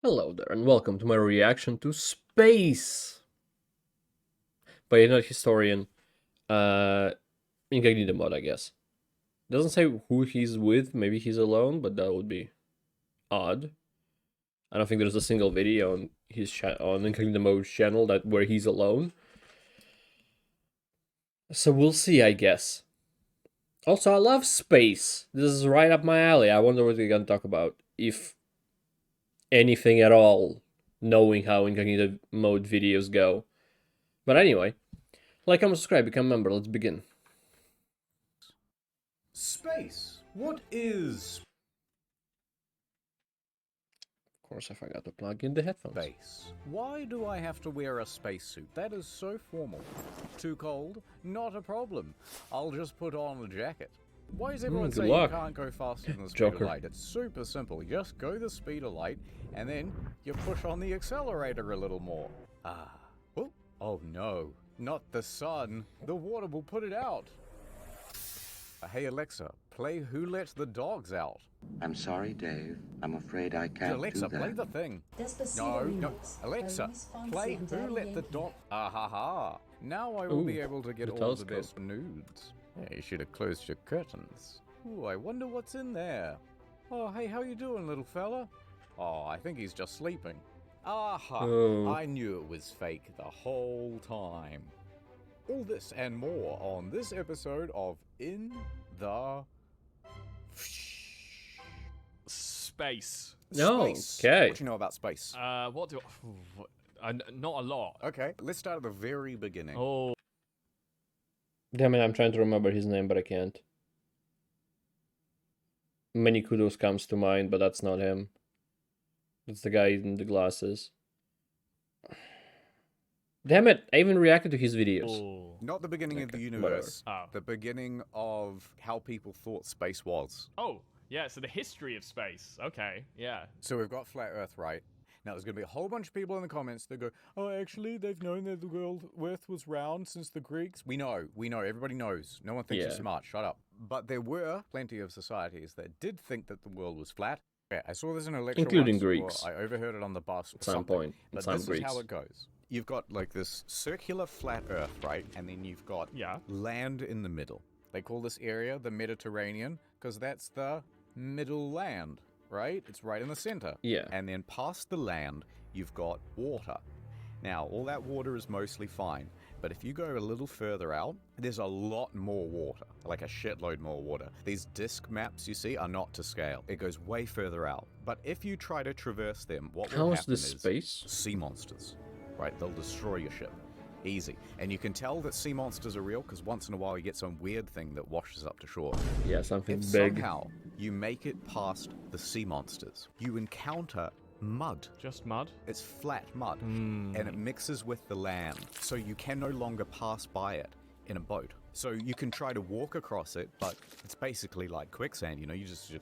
Hello there, and welcome to my reaction to Space by a historian, uh, Incognito mod, I guess. Doesn't say who he's with, maybe he's alone, but that would be odd. I don't think there's a single video on his on Incognito mod's channel where he's alone. So we'll see, I guess. Also, I love space. This is right up my alley. I wonder what we're gonna talk about, if anything at all, knowing how Incognito mode videos go. But anyway. Like, comment, subscribe, become a member. Let's begin. Space. What is Of course, I forgot to plug in the headphones. space? Why do I have to wear a spacesuit? That is so formal. Too cold? Not a problem. I'll just put on a jacket. Why is everyone good saying luck, you can't go faster than the speed Joker. of light? It's super simple. You just go the speed of light, and then you push on the accelerator a little more. Oh no. Not the sun. The water will put it out. Hey Alexa, play Who Let the Dogs Out. I'm sorry, Dave. I'm afraid I can't Alexa, do that. play the thing. No. Alexa, play Who Let the Dog... Ah ha ha. Now I will be able to get the all telescope. the best nudes. Yeah, you should have closed your curtains. Ooh, I wonder what's in there. Oh, hey, how you doing, little fella? Oh, I think he's just sleeping. Aha! Oh. I knew it was fake the whole time. All this and more on this episode of In the Space. Space. Okay. What do you know about space? What do not a lot. Okay, let's start at the very beginning. Oh, Damn it, I'm trying to remember his name, but I can't. Many Kudos comes to mind, but that's not him. That's the guy in the glasses. Damn it, I even reacted to his videos. oh, Not the beginning of the Okay, universe. whatever. Oh. The beginning of how people thought space was. oh, yeah. So the history of space. Okay, yeah. So we've got flat Earth, right? Now there's going to be a whole bunch of people in the comments that go, "Oh, actually, they've known that the world Earth was round since the Greeks." We know, everybody knows. No one thinks you're Yeah. smart. Shut up. But there were plenty of societies that did think that the world was flat. Yeah, I saw this in a lecture Including once, or Greeks. I overheard it on the bus. At some something. point. But Some this Greeks. is how it goes. You've got like this circular flat Earth, right? And then you've got Yeah. land in the middle. They call this area the Mediterranean because that's the middle land, right? It's right in the center. Yeah. And then past the land, you've got water. Now, all that water is mostly fine. But if you go a little further out, there's a lot more water, like a shitload more water. These disk maps you see are not to scale. It goes way further out. But if you try to traverse them, what will How is happen this is space? sea monsters, right? They'll destroy your ship. Easy. And you can tell that sea monsters are real because once in a while you get some weird thing that washes up to shore. Yeah, something If big. somehow you make it past the sea monsters, you encounter mud. Just mud. It's flat mud, and it mixes with the land, so you can no longer pass by it in a boat. So you can try to walk across it, but it's basically like quicksand, you know, you just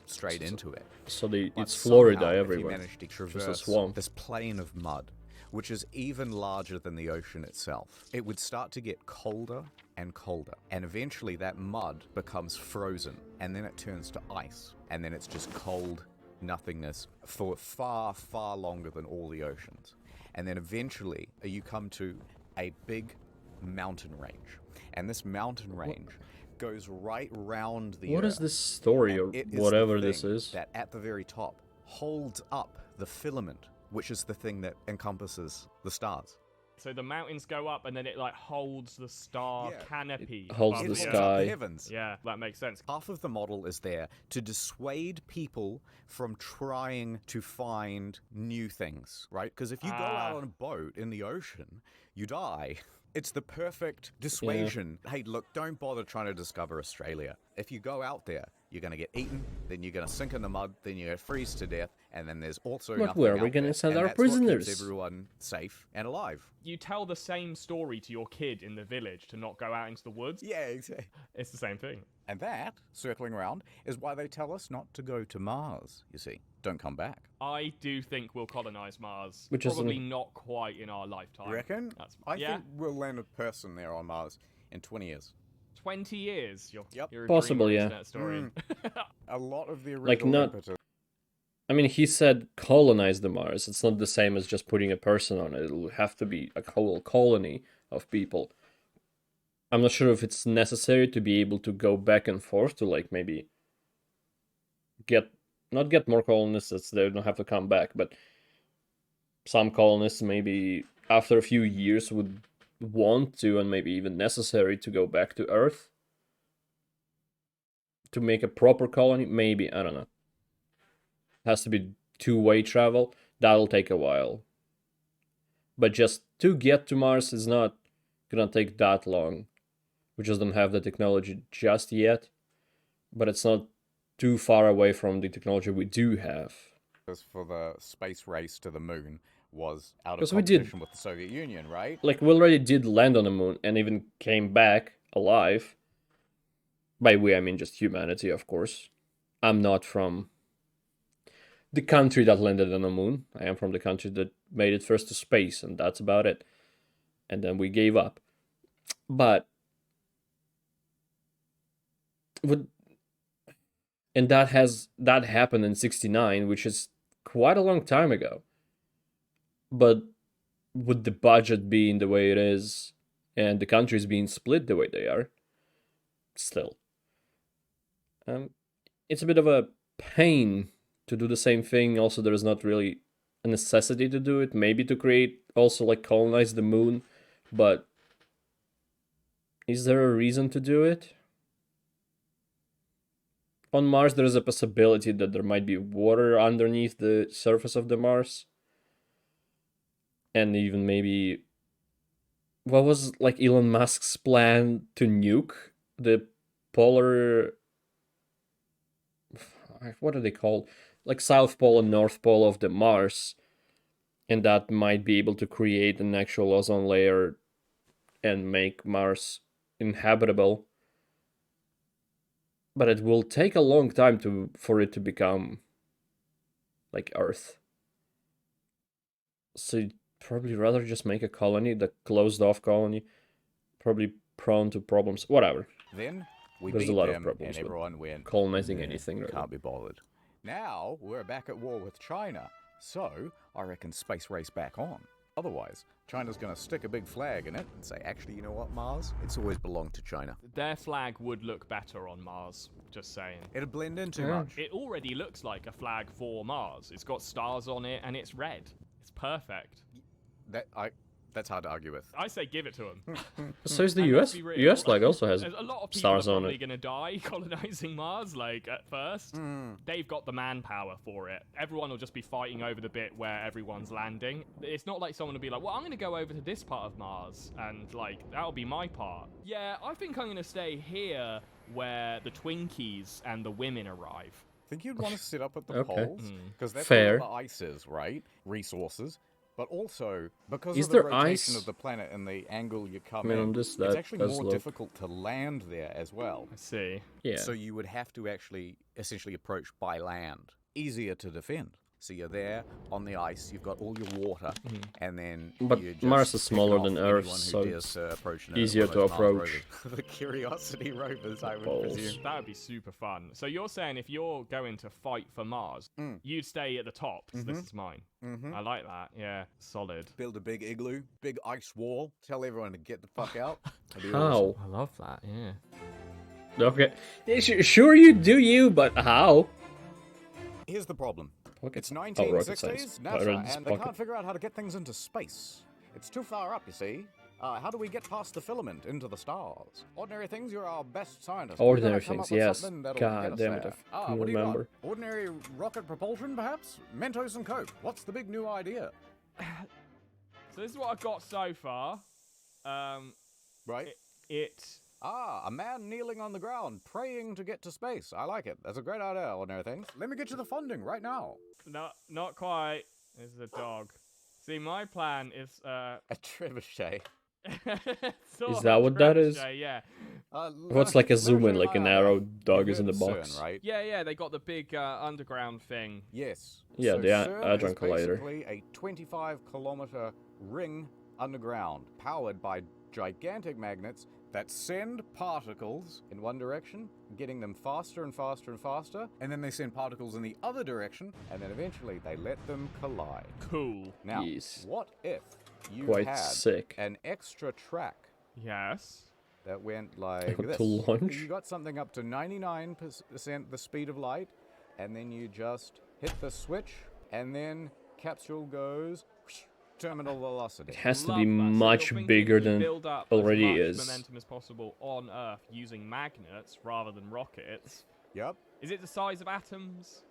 straight into it. So But it's Florida somehow, if everywhere. you manage to Just a traverse swamp. this plain of mud, which is even larger than the ocean itself, it would start to get colder and colder. And eventually that mud becomes frozen, and then it turns to ice. And then it's just cold nothingness for far, far longer than all the oceans. And then eventually you come to a big mountain range. And this mountain range goes right round the What Earth. is this story And or it is the whatever this thing is? that at the very top holds up the filament, which is the thing that encompasses the stars. So the mountains go up, and then it like holds the star Yeah. canopy. holds above the It holds earth. up sky. the heavens. Yeah, that makes sense. Half of the model is there to dissuade people from trying to find new things, right? Because if you go out on a boat in the ocean, you die. It's the perfect dissuasion. Hey, look, don't bother trying to discover Australia. If you go out there, you're going to get eaten, then you're going to sink in the mud, then you're going to freeze to death, and then there's also But nothing where are out we gonna there. send And our that's what keeps prisoners? everyone safe and alive. You tell the same story to your kid in the village to not go out into the woods. Yeah, exactly. It's the same thing. And that, circling around, is why they tell us not to go to Mars, you see. Don't come back. I do think we'll colonize Mars. Which is probably not quite in our lifetime. You reckon? I yeah. think we'll land a person there on Mars in 20 years. 20 years. Yep. You're a Possible, dreamer, yeah. internet historian. A lot of the original Like, not- impetus I mean, he said colonize the Mars. It's not the same as just putting a person on it. It'll have to be a whole colony of people. I'm not sure if it's necessary to be able to go back and forth to like maybe get not get more colonists. They don't have to come back, but some colonists maybe after a few years would want to and maybe even necessary to go back to Earth to make a proper colony. Maybe, I don't know. Has to be two-way travel. That'll take a while. But just to get to Mars is not gonna take that long. We just don't have the technology just yet. But it's not too far away from the technology we do have. For the space race to the moon was out of 'Cause we did- competition with the Soviet Union, right? Like, we already did land on the moon and even came back alive. By we, I mean just humanity, of course. I'm not from the country that landed on the moon. I am from the country that made it first to space, and that's about it. And then we gave up. But and that happened in '69, which is quite a long time ago. But with the budget being the way it is, and the countries being split the way they are, still, it's a bit of a pain to do the same thing. Also, there is not really a necessity to do it. Maybe to create also like colonize the moon, but is there a reason to do it? On Mars, there is a possibility that there might be water underneath the surface of the Mars. And even maybe... What was like Elon Musk's plan to nuke the polar... What are they called? Like South Pole and North Pole of the Mars. And that might be able to create an actual ozone layer and make Mars inhabitable. But it will take a long time for it to become like Earth. So you'd probably rather just make a colony, the closed off colony, probably prone to problems. Whatever. Then we There's beat a lot of them, problems and with everyone went, colonizing anything, really. can't be bothered. Now we're back at war with China, so I reckon space race back on. Otherwise, China's gonna stick a big flag in it and say, actually, you know what, Mars? It's always belonged to China. Their flag would look better on Mars, just saying. It'll blend in too Yeah. much. It already looks like a flag for Mars. It's got stars on it and it's red. It's perfect. That's hard to argue with. I say give it to them. So is the And US. let's be real, US flag also has a lot of people stars are on probably it. gonna die colonizing Mars. Like at first, they've got the manpower for it. Everyone will just be fighting over the bit where everyone's landing. It's not like someone will be like, "Well, I'm gonna go over to this part of Mars, and like that'll be my part." Yeah, I think I'm gonna stay here where the Twinkies and the women arrive. Think you'd want to sit up at the Okay. poles? Because that's Fair. where the ice is, right? Resources. But also, because Is of the there rotation ice? of the planet and the angle you come I mean, in, on this, it's that actually does more look- difficult to land there as well. I see. Yeah. So you would have to actually essentially approach by land. Easier to defend. So you're there on the ice, you've got all your water, and then But you just Mars is smaller picking than off Earth, anyone who so dares it's to approach easier one of to those Mars approach. rovers. The Curiosity rovers, I would Balls. presume. That would be super fun. So you're saying if you're going to fight for Mars, you'd stay at the top. So this is mine. I like that. Yeah, solid. Build a big igloo, big ice wall, tell everyone to get the fuck out. That'd be How? awesome. I love that. Yeah. Okay. Yeah, sure you do you, but how? Here's the problem. Pocket- It's oh, rocket 1960s, science. I NASA, read this and they pocket. can't figure out how to get things into space. It's too far up, you see. How do we get past the filament into the stars? Ordinary things, you're our best scientist. We Ordinary gotta come things, up with yes. something that'll God get us damn it, there. I couldn't what do you got? remember. Ordinary rocket propulsion, perhaps? Mentos and Coke. What's the big new idea? So this is what I've got so far. Right? A man kneeling on the ground, praying to get to space. I like it. That's a great idea, Ordinary Things. Let me get you the funding right now. Not quite. This is a dog. See, my plan is A trebuchet. sort Is that of what that is? trebuchet, Yeah. What's like a zoom in, Let me like an show you arrow my dog idea. is in the You've heard of box? CERN, right? Yeah, they got the big underground thing. Yes. Yeah, so the CERN Hadron is Collider. basically a 25-kilometer ring underground, powered by gigantic magnets that send particles in one direction, getting them faster and faster and faster, and then they send particles in the other direction, and then eventually they let them collide. Cool. Now, Yes. what if you Quite had sick. an extra track Yes. that went like this? To launch? You got something up to 99% the speed of light, and then you just hit the switch, and then capsule goes terminal velocity. It has to Love be that. So much you're thinking bigger you than build up already as much is. momentum as possible on Earth using magnets rather than rockets. Yep. Is it the size of atoms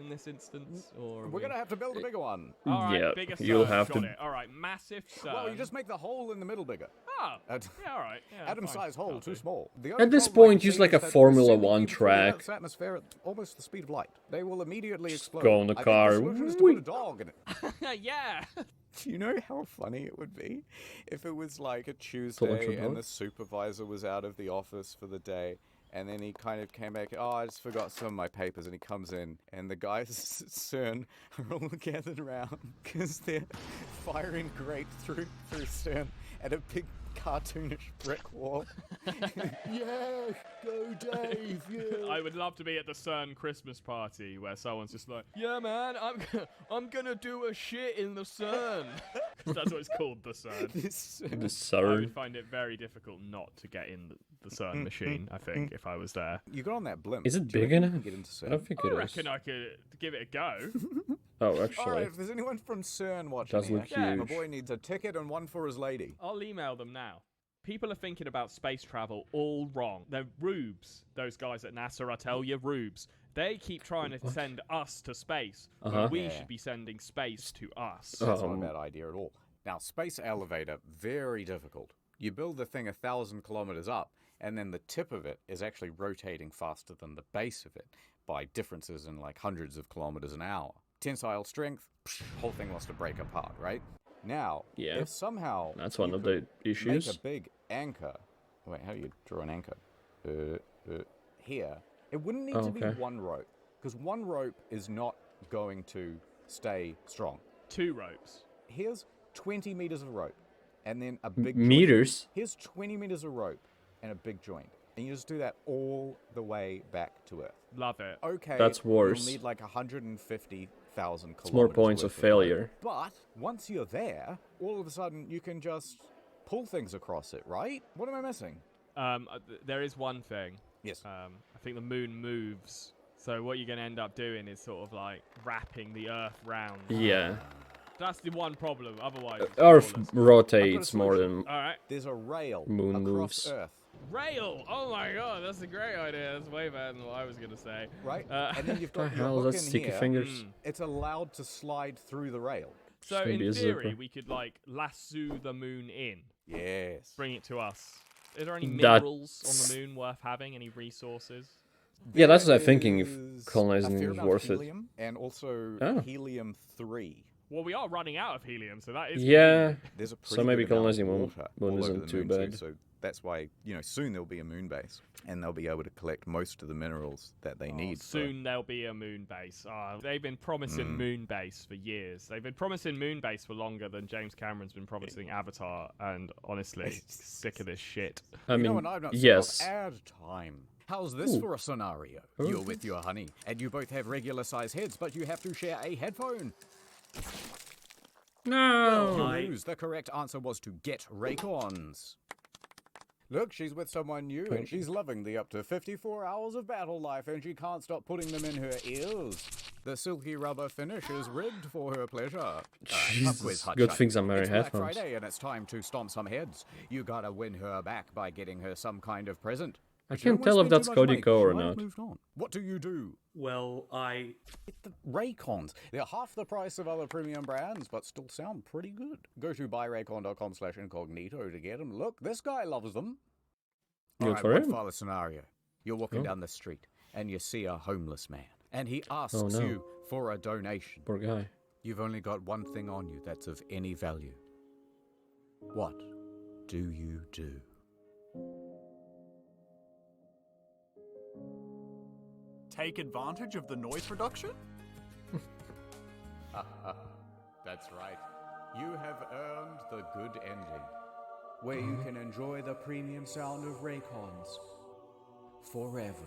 in this instance, or We're gonna have to build a bigger one. All right, Yeah, bigger you'll CERN, have got to- it. All right, massive CERN. Well, you just make the hole in the middle bigger. Oh, At- yeah, all right. Yeah, Atom-sized fine. hole, That'll too do. small. The At this only problem I point, can use see like a is that Formula sending 1 you through track. Earth's atmosphere at almost the speed of light. They will immediately explode. go in the I think car. the solution is to Whee! put a dog in it. Yeah. Do you know how funny it would be if it was like a Tuesday Electric and dog? the supervisor was out of the office for the day, and then he kind of came back, oh, I just forgot some of my papers, and he comes in, and the guys at CERN are all gathered around because they're firing great through CERN at a big cartoonish brick wall. Yeah, go Dave, yeah. I would love to be at the CERN Christmas party where someone's just like, "Yeah, man, I'm gonna do a shit in the CERN." 'Cause that's what it's called, the CERN. This The I would CERN. find it very difficult not to get in the CERN machine. I think if I was there, You got on that blimp. Is it Do you big reckon you enough? can get into I CERN? don't think I it is. reckon I could give it a go. Oh, All right, actually. if there's anyone from CERN watching Does look here, my huge. boy needs a ticket and one for his lady. I'll email them now. People are thinking about space travel all wrong. They're rubes. Those guys at NASA, I tell you, rubes. They keep trying to send us to space, when Uh-huh. we Yeah. should be sending space to us. That's not a Um, bad idea at all. Now, space elevator, very difficult. You build the thing 1,000 kilometers up, and then the tip of it is actually rotating faster than the base of it by differences in like hundreds of kilometers an hour. Tensile strength, whole thing wants to break apart, right? Now, Yeah. if somehow That's one you of the could make issues. a big anchor. Wait, how do you draw an anchor? Here, it wouldn't need Oh, to be okay. one rope, because one rope is not going to stay strong. 2 ropes. Here's 20 meters of rope, and then a big joint. Meters? Here's 20 meters of rope and a big joint, and you just do that all the way back to Earth. Love it. Okay, That's worse. You'll need like 150,000 kilometers. It's more points of worth failure. rope. But once you're there, all of a sudden you can just pull things across it, right? What am I missing? There is one thing. Yes. I think the moon moves. So what you're going to end up doing is sort of like wrapping the Earth round. Yeah. That's the one problem. Otherwise, it's Earth flawless. rotates more than. All right. There's a rail Moon across moves. Earth, Rail. Oh my god, that's a great idea. That's way better than what I was going to say. right? Uh, And then you've What got the your hell is hook that? in Sticky here. fingers? It's allowed to slide through the rail. So Just maybe in a theory, zipper. we could like lasso the moon in, Yes. bring it to us. Is there any That- minerals on the moon worth having? Any resources? Yeah, that's what I'm thinking. If There's colonizing a fair is amount worth of it. helium and also Oh. helium-3. Well, we are running out of helium, so that is Yeah. There's a So pretty maybe good amount of colonizing moon water all over isn't the too moon bad. so that's why, soon there'll be a moon base, and they'll be able to collect most of the minerals that they need. for- Soon there'll be a moon base. They've been promising moon base for years. They've been promising moon base for longer than James Cameron's been promising Avatar. And honestly, I of this shit. I You know, mean, and I'm not yes. ad time. How's this Ooh. for a scenario? You're with your honey, and you both have regular size heads, but you have to share a headphone. No. You lose. The correct answer was to get Raycons. Look, she's with someone new, and she's loving the up to 54 hours of battle life, and she can't stop putting them in her ears. The silky rubber finish is rigged for her pleasure. Jesus, good things I'm wearing It's Black headphones. Friday, and it's time to stomp some heads. You gotta win her back by getting her some kind of present. I But you don't can't wanna tell if spend that's too much Cody money. Co or She might have not. moved on. What do you do? Well, I Get the Raycons. They're half the price of other premium brands, but still sound pretty good. Go to buyraycon.com/incognito to get them. Look, this guy loves them. Good Alright, for one him. final scenario. You're walking Oh. down the street, and you see a homeless man, and he asks Oh, no. you for a donation. Poor guy. You've only got one thing on you that's of any value. What do you do? take advantage of the noise reduction? That's right. You have earned the good ending. where you can enjoy the premium sound of Raycons forever.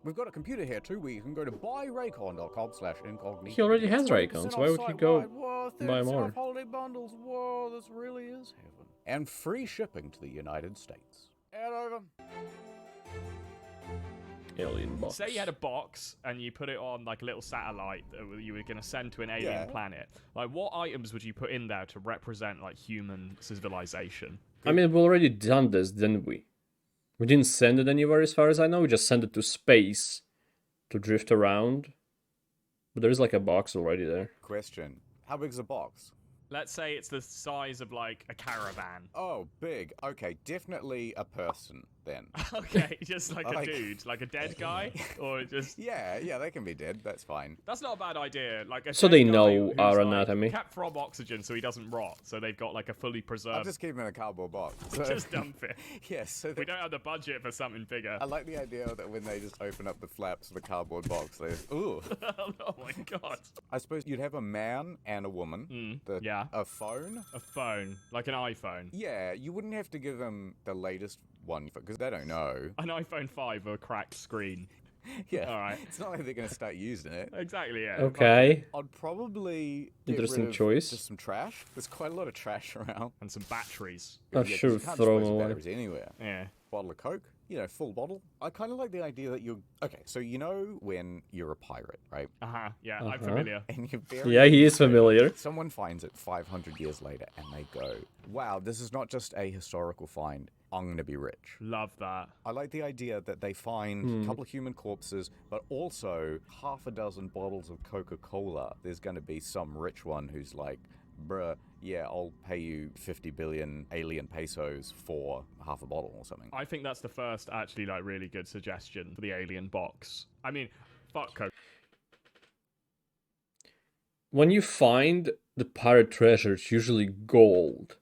We've got a computer here too, where you can go to buyraycon.com/incognito. He already has 20% Raycons. off Why would he site go wide. Whoa, buy 30% more? off holiday bundles. Whoa, this really is heaven. And free shipping to the United States. Head over. Alien box. Say you had a box and you put it on like a little satellite that you were going to send to an alien Yeah. planet. Like, what items would you put in there to represent like human civilization? I mean, we already done this, didn't we? We didn't send it anywhere as far as I know. We just sent it to space to drift around. But there's like a box already there. Question. How big's a box? Let's say it's the size of like a caravan. Oh, big. Okay, definitely a person then. Okay, just like a Like- dude, like a dead guy, or just. Yeah, they can be dead. That's fine. That's not a bad idea. Like a So dead they guy know who's, our like, anatomy. kept from oxygen, so he doesn't rot. So they've got like a fully I'll preserved. just keep him in a cardboard box. Just dump it. Yes. So We don't have the budget for something bigger. I like the idea that when they just open up the flaps of the cardboard box, they just, ooh. Oh my god. I suppose you'd have a man and a woman. yeah. A phone. A phone, like an iPhone. Yeah, you wouldn't have to give them the latest one because they don't know. An iPhone 5 with a cracked screen. Yeah. All right. It's not like they're going to start using it. Exactly, yeah. Okay. I'd probably get Interesting rid of choice. just some trash. There's quite a lot of trash around. And some batteries. I 'cause should you can't throw dispose them of away. batteries anywhere. Yeah. Bottle of Coke, full bottle. I kind of like the idea that you're... Okay, so you know when you're a pirate, right? Uh-huh. Yeah, I'm Uh-huh. familiar. And you're very... Yeah, he is familiar. Someone finds it 500 years later and they go, wow, this is not just a historical find. I'm going to be rich. Love that. I like the idea that they find a couple of human corpses, but also half a dozen bottles of Coca-Cola. There's going to be some rich one who's like, bruh, yeah, I'll pay you 50 billion alien pesos for half a bottle or something. I think that's the first actually like really good suggestion for the alien box. I mean, fuck Coke. When you find the pirate treasure, it's usually gold.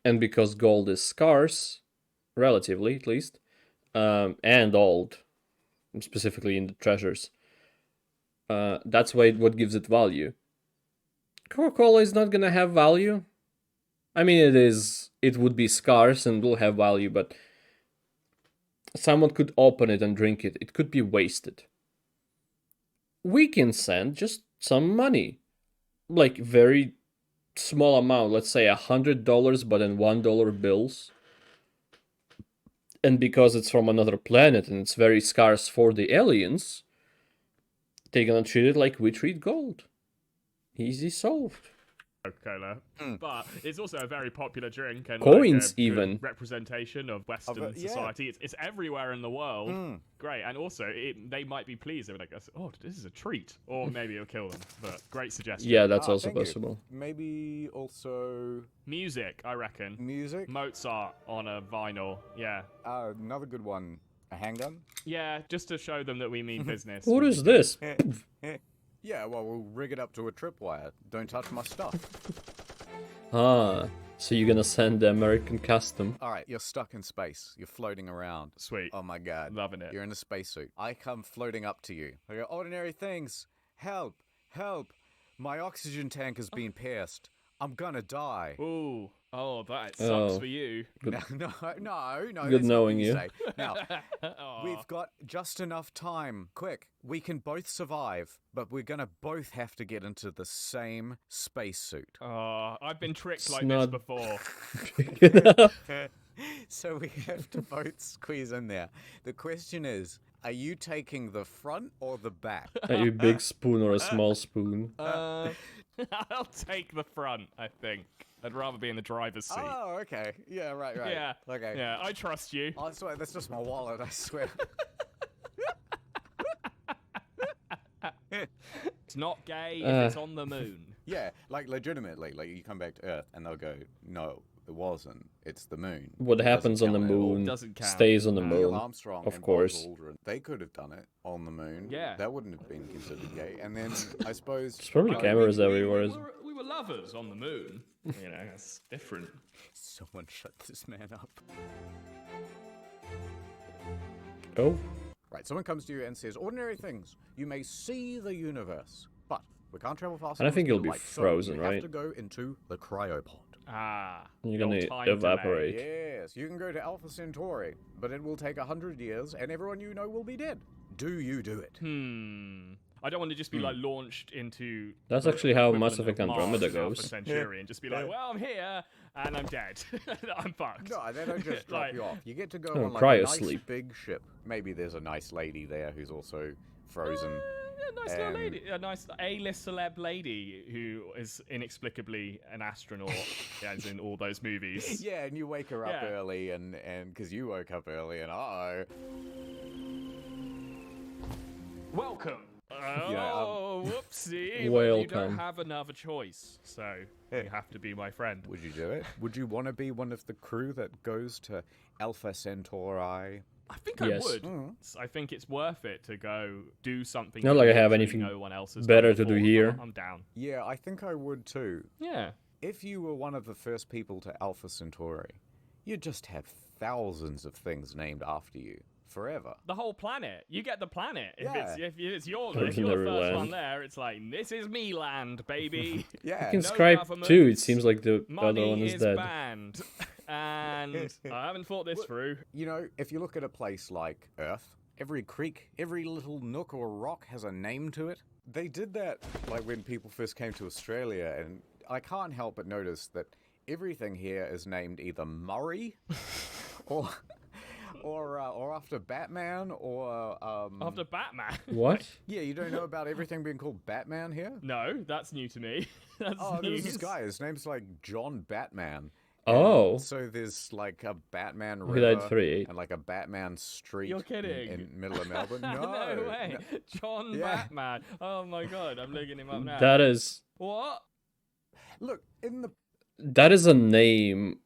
And because gold is scarce, relatively at least, and old, specifically in the treasures, that's why what gives it value. Coca-Cola is not gonna have value. I mean, it would be scarce and will have value, but someone could open it and drink it. It could be wasted. We can send just some money, like very small amount, let's say $100, but in $1 bills. And because it's from another planet and it's very scarce for the aliens, they're gonna treat it like we treat gold. Easy solved. Coca-Cola, but it's also a very popular drink and Coins like a good even. representation of Western yeah. society. It's everywhere in the world. Great, and also they might be pleased. They're like, "Oh, this is a treat," or maybe it'll kill them. But great suggestion. Yeah, that's also thank you. possible. Maybe also Music, I reckon. music. Mozart on a vinyl. Yeah, Another good one, a handgun. yeah, just to show them that we mean business. What is this? Yeah, well, we'll rig it up to a tripwire. Don't touch my stuff. Ah, so you're gonna send the American custom. All right, you're stuck in space. You're floating around. Sweet. Oh my god. Loving it. You're in a spacesuit. I come floating up to you. I go, ordinary things. Help. Help. My oxygen tank has been pierced. I'm gonna die. Ooh, oh, that sucks Oh. for you. No. Good that's not knowing what you. say. Now, Aw. we've got just enough time. Quick, we can both survive, but we're gonna both have to get into the same spacesuit. I've been tricked It's like not- this before. So we have to both squeeze in there. The question is, are you taking the front or the back? Are you a big spoon or a small spoon? I'll take the front, I think. I'd rather be in the driver's seat. Oh, okay. Yeah, right. Yeah. Okay. Yeah, I trust you. I swear, that's just my wallet, I swear. It's not gay if it's on the moon. Yeah, like legitimately, like you come back to Earth and they'll go, no, it wasn't. It's the moon. What It doesn't happens on the count at all." moon Doesn't count. stays on the Neil moon. Armstrong Of and course. Buzz Aldrin, they could have done it on the moon. Yeah. That wouldn't have been considered gay. And then I suppose There's probably cameras everywhere. We were lovers on the moon. You know, that's different. someone shut this man up. Oh, Right, someone comes to you and says, ordinary things, you may see the universe, but We can't travel fast And I enough think to it'll speed be of light, frozen, so you right? have to go into the cryopod. Ah. You're the old gonna time delay. evaporate. Yes, you can go to Alpha Centauri, but it will take 100 years, and everyone you know will be dead. Do you do it? I don't want to just be like launched into. That's the actually how equivalent Mass Effect of Mars Andromeda in Alpha goes. Centauri and just be like, well, I'm here and I'm dead. I'm fucked. No, they don't just drop Like- you off. You get to go Oh, on like a nice cryosleep. big ship. Maybe there's a nice lady there who's also frozen. Yeah, nice little and- lady, a nice A-list celeb lady who is inexplicably an astronaut, as in all those movies. Yeah, and you wake her up Yeah. early, and because you woke up early, and uh-oh. Welcome. Yeah, Oh, whoopsie. Well, you don't Welcome. have another choice, so you have to be my friend. Would you do it? Would you want to be one of the crew that goes to Alpha Centauri? I think Yes. I would. I think it's worth it to go do something. Not that like I have literally anything no one else has better done to do before. here. I'm down. Yeah, I think I would too. Yeah. If you were one of the first people to Alpha Centauri, you'd just have thousands of things named after you forever. The whole planet. You get the planet. If Yeah. it's your if you're the Legendary first one land. there, it's like this is me land, baby. Yeah. You can No Skype government, too. It seems like the Money other one is dead. banned. And I haven't thought this through. You know, if you look at a place like Earth, every creek, every little nook or rock has a name to it. They did that like when people first came to Australia, and I can't help but notice that everything here is named either Murray or or after Batman or After Batman. What? yeah, you don't know about everything being called Batman here? No, that's new to me. That's Oh, there's news. this guy. His name's like John Batman. Oh. So there's like a Batman He died river 38. and like a Batman street. You're kidding. In middle of Melbourne. No, No, way. John Yeah. Batman. Oh my god, I'm looking him up now. That is What? Look in the a name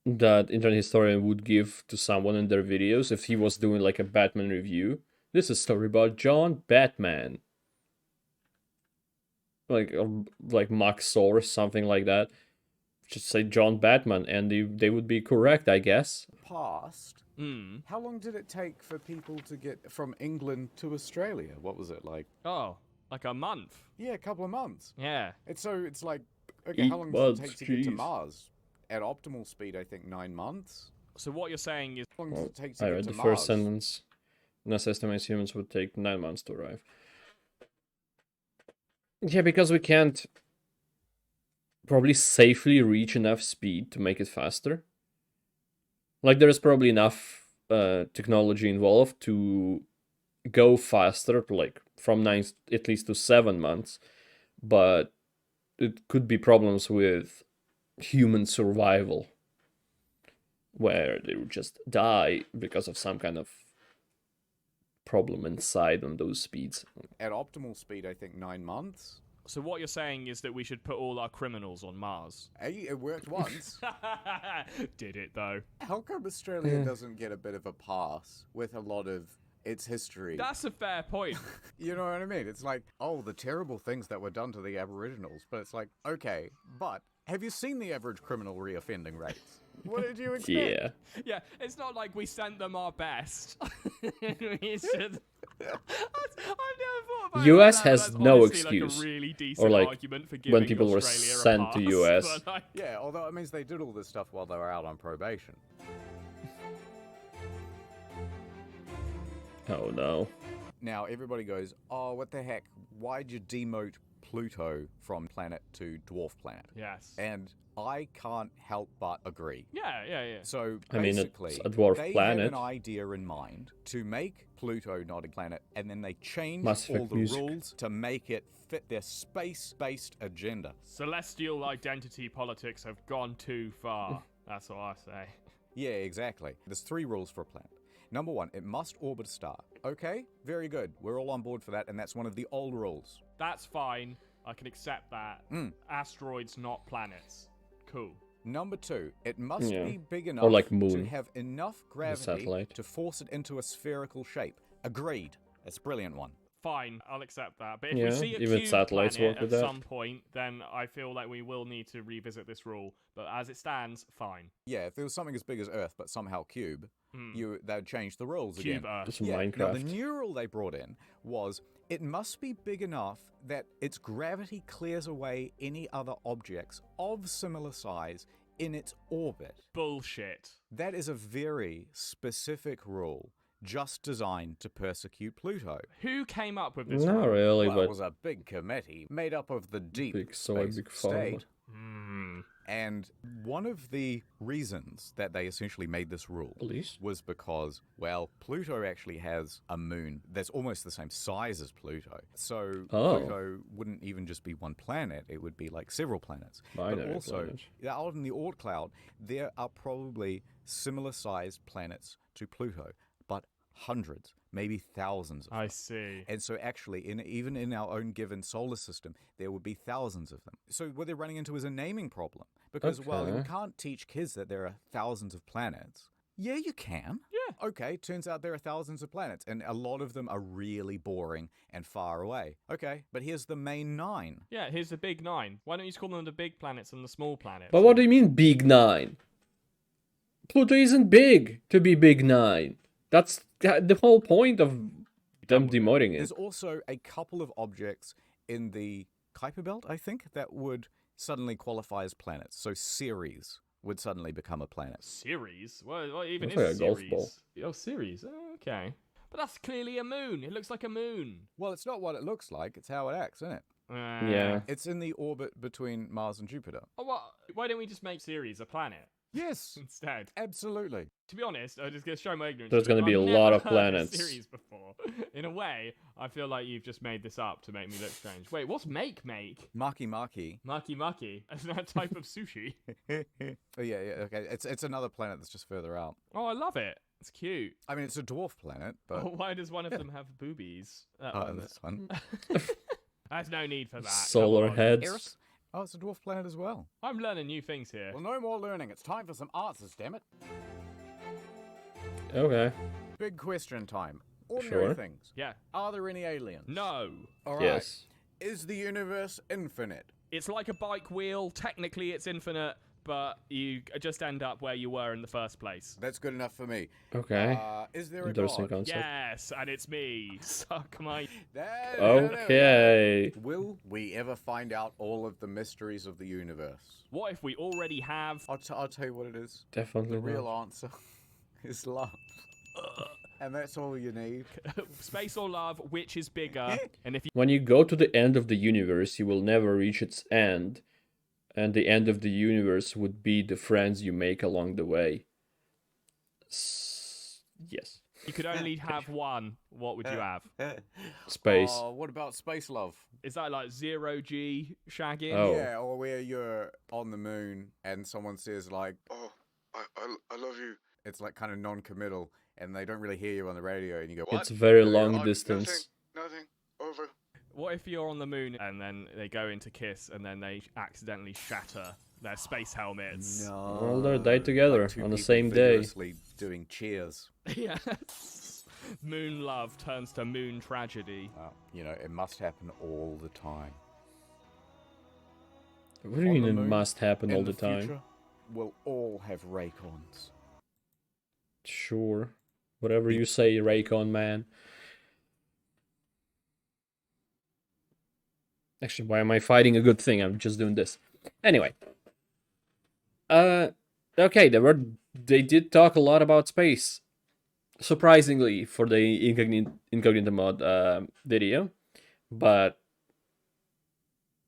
that internet historian would give to someone in their videos if he was doing like a Batman review. This is a story about John Batman. Like Max Source, something like that. Just say John Batman and they would be correct, I guess. past. How long did it take for people to get from England to Australia? What was it like? Oh, like a month. Yeah, a couple of months. Yeah. It's like okay, Eat how long does it buds, take to get to jeez. Mars? At optimal speed, I think 9 months. So what you're saying is How long does it take to I get read to the Mars? first sentence. NASA estimates humans would take 9 months to arrive. Yeah, because we can't probably safely reach enough speed to make it faster. Like there is probably enough technology involved to go faster, like from 9 at least to 7 months, but it could be problems with human survival, where they would just die because of some kind of problem inside on those speeds. At optimal speed, I think 9 months. so what you're saying is that we should put all our criminals on Mars. Hey, it worked once. Did it though? How come Australia doesn't get a bit of a pass with a lot of its history? That's a fair point. You know what I mean? It's like, oh, the terrible things that were done to the Aboriginals. But it's like, okay, but have you seen the average criminal reoffending rates? What did you expect? Yeah. Yeah, it's not like we sent them our best. We should... I've never thought about US that. has That's no honestly, like, excuse. a really decent Or like argument for when giving people were Australia a sent to pass, US. but, like, Yeah, although it means they did all this stuff while they were out on probation. Oh no. Now, everybody goes, oh, what the heck? Why'd you demote Pluto from planet to dwarf planet? yes. And I can't help but agree. Yeah. So I mean, it's basically, a dwarf they planet. had an idea in mind to make Pluto not a planet, and then they changed Mass all Effect the music. rules to make it fit their space-based agenda. Celestial identity politics have gone too far. That's what I say. Yeah, exactly. There's 3 rules for a planet. Number 1, it must orbit a star. Okay, very good. We're all on board for that, and that's one of the old rules. That's fine. I can accept that. Asteroids, not planets. Cool. Number 2, it must Yeah. be big enough Or like to moon. have enough gravity satellite. to force it into a spherical shape. Agreed. That's a brilliant one. Fine, I'll accept that. But if Yeah, we see a even cube satellites planet work with at that. some point, then I feel like we will need to revisit this rule. But as it stands, fine. Yeah, if there was something as big as Earth but somehow cube, they'd change the rules Cube again. Earth. It's Yeah. Now, the Minecraft. new rule they brought in was It must be big enough that its gravity clears away any other objects of similar size in its orbit. Bullshit. That is a very specific rule, just designed to persecute Pluto. Who came up with this? Not rule? really, Well, it but was a big committee made up of the deep big soy, space big pharma. state. Hmm. And one of the reasons that they essentially made this rule Police? was because, well, Pluto actually has a moon that's almost the same size as Pluto. So Oh. Pluto wouldn't even just be one planet, it would be like several planets. Binary but also, planet. out in the Oort cloud, there are probably similar sized planets to Pluto, but hundreds, maybe thousands of them. I see. And so actually, even in our own given solar system, there would be thousands of them. So what they're running into is a naming problem. Because, well, you Okay. can't teach kids that there are thousands of planets. Yeah, you can. Yeah. Okay, turns out there are thousands of planets, and a lot of them are really boring and far away. Okay, but here's the main 9. Yeah, here's the big 9. Why don't you just call them the big planets and the small planets? But what do you mean big 9? Pluto isn't big to be big 9. That's the whole point of them demoting it. There's also a couple of objects in the Kuiper Belt, I think, that would suddenly qualify as planets. So Ceres would suddenly become a planet. Ceres? What even Looks like is a golf Ceres? ball. Oh, Ceres. Oh, okay. But that's clearly a moon. It looks like a moon. Well, it's not what it looks like, it's how it acts, isn't it? Yeah. It's in the orbit between Mars and Jupiter. Oh, what? Why don't we just make Ceres a planet Yes, instead? absolutely. To be honest, I'm just going to show my ignorance. There's going gonna to be a lot of planets. Ceres before. In a way, I feel like you've just made this up to make me look strange. Wait, what's make? Maki Maki. Maki maki. Is that a type of sushi? Oh, yeah, okay. It's another planet that's just further out. Oh, I love it. It's cute. I mean, it's a dwarf planet, but... Oh, why does one of them have boobies? That one. this one. There's no need for that. Solar Come on. heads. Eris? Oh, it's a dwarf planet as well. I'm learning new things here. Well, no more learning. It's time for some answers, damn it. Okay. Big question time. Ordinary Sure. things. Yeah. Are there any aliens? No. All right. Yes. Is the universe infinite? It's like a bike wheel. Technically, it's infinite, but you just end up where you were in the first place. That's good enough for me. Okay. Is there a Interesting god? concept. Yes, and it's me. Suck my. Okay. Will we ever find out all of the mysteries of the universe? What if we already have? I'll tell you what it is. Definitely The real not. answer is love. And that's all you need. Space or love, which is bigger? And if you When you go to the end of the universe, you will never reach its end. And the end of the universe would be the friends you make along the way. Yes. could only have one, what would you have? Space. What about space love? Is that like 0G shagging? Oh. Yeah, or where you're on the moon and someone says like, Oh, I love you. it's like kind of non-committal and they don't really hear you on the radio and you go, It's what? very And they go, long "Oh, distance. Nothing. Over. What if you're on the moon and then they go into kiss and then they accidentally shatter their space helmets? No. Well, they died together Like two on the people same day. vigorously doing cheers. Yes. Moon love turns to moon tragedy. You know, it must happen all the time. What do you On mean the it moon, must happen In all the time? future, we'll all have Raycons. Sure. Whatever you say, Raycon man. Actually, why am I fighting a good thing? I'm just doing this. Anyway. Okay, they did talk a lot about space. Surprisingly for the Incognito mod video. But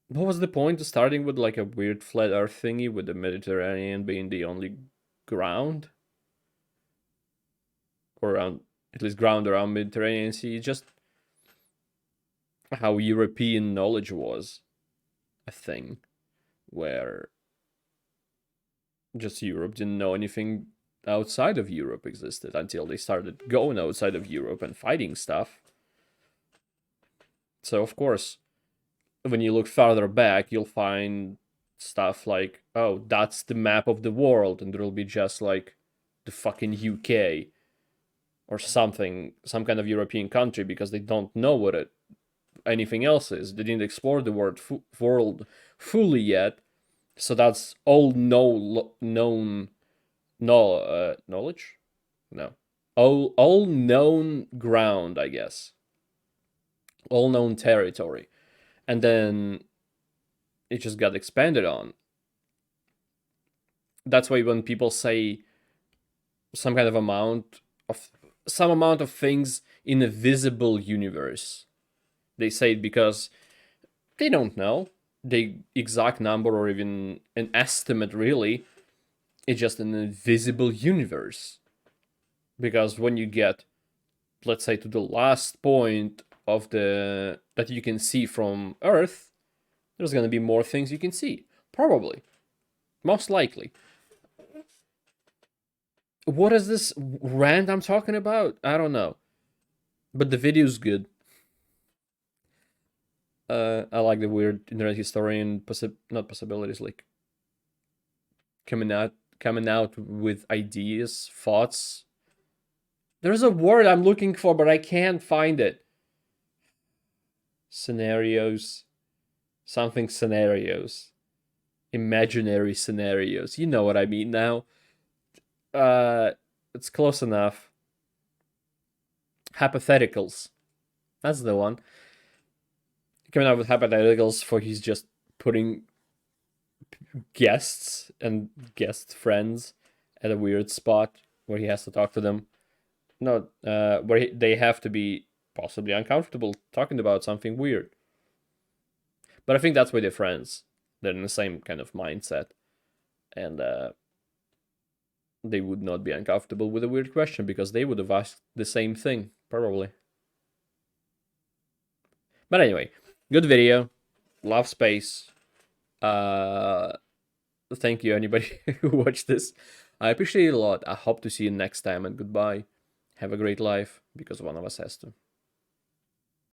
what was the point of starting with like a weird flat earth thingy with the Mediterranean being the only ground? Or around, at least ground around Mediterranean Sea, just how European knowledge was a thing, where just Europe didn't know anything outside of Europe existed until they started going outside of Europe and fighting stuff. So of course, when you look farther back, you'll find stuff like, oh, that's the map of the world, and there'll be just like the fucking UK or something, some kind of European country, because they don't know what anything else is. They didn't explore the world fully yet, so that's all known knowledge? No. All known ground, I guess. all known territory, and then it just got expanded on. That's why when people say some amount of things in a visible universe, they say it because they don't know the exact number or even an estimate, really. It's just an invisible universe. Because when you get, let's say, to the last point of the that you can see from Earth, there's gonna be more things you can see. Probably. Most likely. What is this rant I'm talking about? I don't know. But the video's good. I like the weird internet historian not possibilities, like coming out with ideas, thoughts. There's a word I'm looking for, but I can't find it. Scenarios. Something scenarios. Imaginary scenarios. You know what I mean now. It's close enough. Hypotheticals. That's the one. Coming out with hypotheticals for he's just putting guests and guest friends at a weird spot where he has to talk to them. No, where they have to be possibly uncomfortable talking about something weird. But I think that's why they're friends. They're in the same kind of mindset. And they would not be uncomfortable with a weird question because they would have asked the same thing, probably. But anyway, good video. Love space. Thank you, anybody who watched this. I appreciate it a lot. I hope to see you next time, and goodbye. Have a great life, because one of us has to.